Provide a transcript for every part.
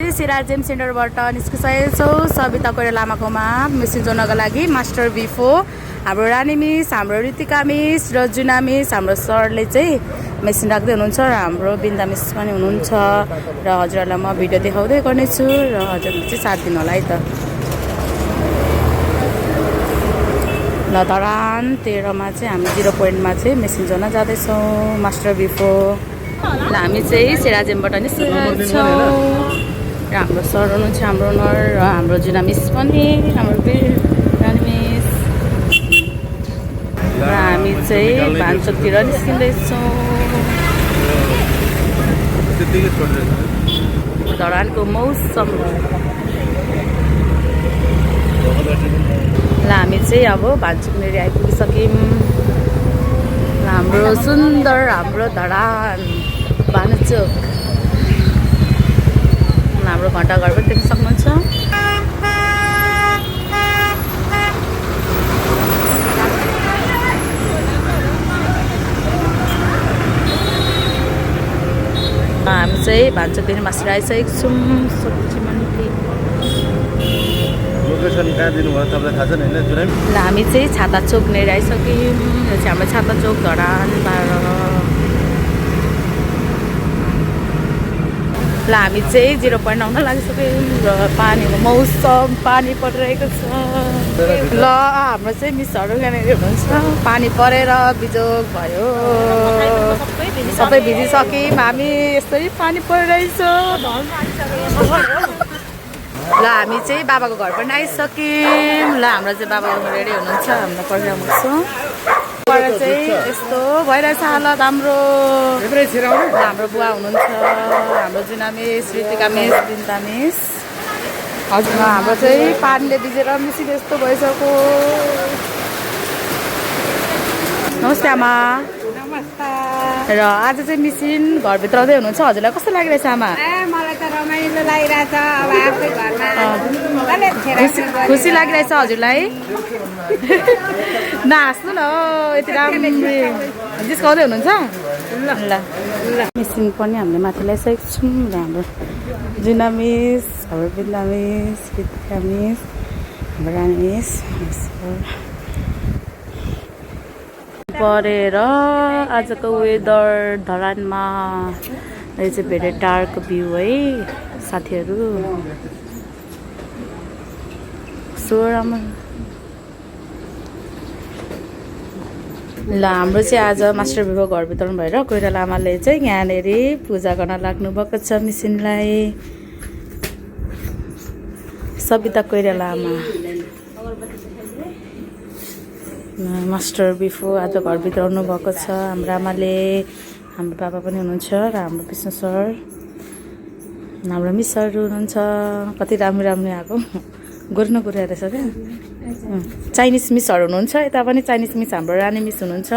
अहिले सिराजेम सेन्टरबाट निस्किसकेको छौँ सविता कोइराला लामाकोमा मेसिन जोड्नको लागि मास्टर बिफो हाम्रो रानी मिस हाम्रो ऋतिका मिस र जुना मिस हाम्रो सरले चाहिँ मेसिन राख्दै हुनुहुन्छ र हाम्रो बिन्दा मिस पनि हुनुहुन्छ र हजुरहरूलाई म भिडियो देखाउँदै गर्नेछु र हजुरले चाहिँ साथ दिनु होला है त। ल धरान 13 मा चाहिँ हामी 0 पोइन्टमा चाहिँ मेसिन जोड्न जाँदैछौँ मास्टर बिफो। ल हामी चाहिँ सिराजेमबाट निस्केको छौँ र हाम्रो सर हुनुहुन्छ हाम्रो ओनर र हाम्रो जुना मिस पनि हाम्रो रानी मिस र हामी चाहिँ भान्चोकतिर निस्किँदैछौँ। धरानको मौसम ल हामी चाहिँ अब भान्चोकनेर आइपुगिसक्यौँ। हाम्रो सुन्दर हाम्रो धरान भान्चोक हाम्रो घण्टाघर पनि देख्न सक्नुहुन्छ। हामी चाहिँ भान्चोकदेखि मास्टर आइसकेको छौँ सब्जी मन्डी। लोकेसन कहाँ दिनुभयो तपाईँलाई थाहा छ नि होइन जुनै? ल हामी चाहिँ छाता चोकनेर आइसक्यौँ। यो चाहिँ हाम्रो छाता चोक धरान 12। ल हामी चाहिँ 0 पोइन्ट आउन लागिसक्यौँ र पानीको मौसम पानी परिरहेको छ। ल हाम्रो चाहिँ मिसहरू यहाँनिर हुनुहुन्छ। पानी परेर बिजोग भयो सबै भिजिसक्यौँ हामी। यस्तै पानी परिरहेछ। ल हामी चाहिँ बाबाको घर पनि आइसक्यौँ। ल हाम्रो चाहिँ बाबाको रेडी हुनुहुन्छ हाम्रो प्रोग्राम छ पर चाहिँ यस्तो भइरहेछ हालत हाम्रो। हाम्रो बुवा हुनुहुन्छ हाम्रो जुना मिस ऋतिका मिस बिन्ता मिस। हजुर हाम्रो चाहिँ पानीले भिजेर मिसिन यस्तो भइसक्यो। नमस्ते आमा। र आज चाहिँ मिसिन घरभित्र आउँदै हुनुहुन्छ। हजुरलाई कस्तो लागिरहेछ आमा? मलाई त रमाइलो लागिरहेछ। अब आफै घरमा खुसी लागिरहेछ हजुरलाई? नहाँस्नु न यति राम्रो जिस्काउँदै हुनुहुन्छ। ल मिसिन पनि हामीले माथि ल्याइसकेको छौँ र हाम्रो जुना मिस हाम्रो बिन्दा मिस ऋतिका मिस हाम्रो रानी मिस परेर आजको वेदर धरानमा यो चाहिँ भेरी डार्क भ्यू है साथीहरू। सो राम्रो। ल हाम्रो चाहिँ आज मास्टर बिफो घरभित्र भएर कोइराला आमाले चाहिँ यहाँनिर पूजा गर्न लाग्नु भएको छ मिसिनलाई। सविता कोइराला आमा मास्टर बिफो आज घरभित्र आउनु भएको छ। हाम्रो आमाले हाम्रो बाबा पनि हुनुहुन्छ र हाम्रो विष्णु सर हाम्रो मिसहरू हुनुहुन्छ। कति राम्रो राम्रो आएको गोर्नु गोर्या रहेछ क्या। चाइनिज मिसहरू हुनुहुन्छ यता पनि चाइनिज मिस हाम्रो रानी मिस हुनुहुन्छ।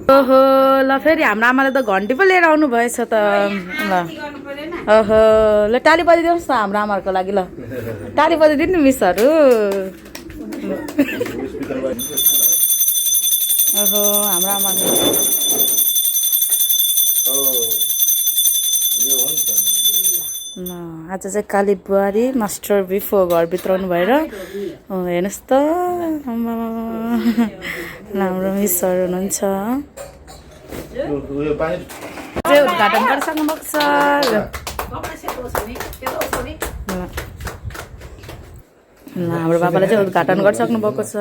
ओहो ल फेरि हाम्रो आमाले त घन्टी पो लिएर आउनु भएछ त। ल ओहो ल टाली बजाइदिनुहोस् न हाम्रो आमाहरूको लागि। ल टाली बजाइदिनु मिसहरू। ओहो हाम्रो आमाले ल आज चाहिँ काली बुहारी मास्टर बिफो घरभित्र आउनु भएर हेर्नुहोस् त हाम्रो मिसहरू हुनुहुन्छ। उद्घाटन गरिसक्नु भएको छ। ल हाम्रो बाबाले चाहिँ उद्घाटन गरिसक्नु भएको छ।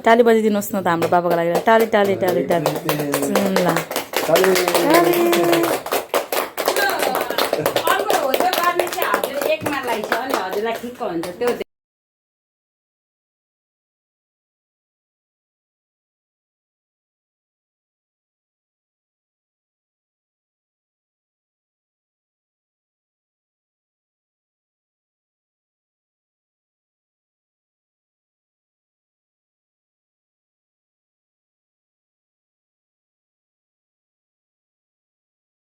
टाली बजाइदिनुहोस् न त हाम्रो बाबाको लागि। टाली टाली टाली टाली ल एकमा लाग्छ अनि हजुरलाई ठिक्क हुन्छ त्यो।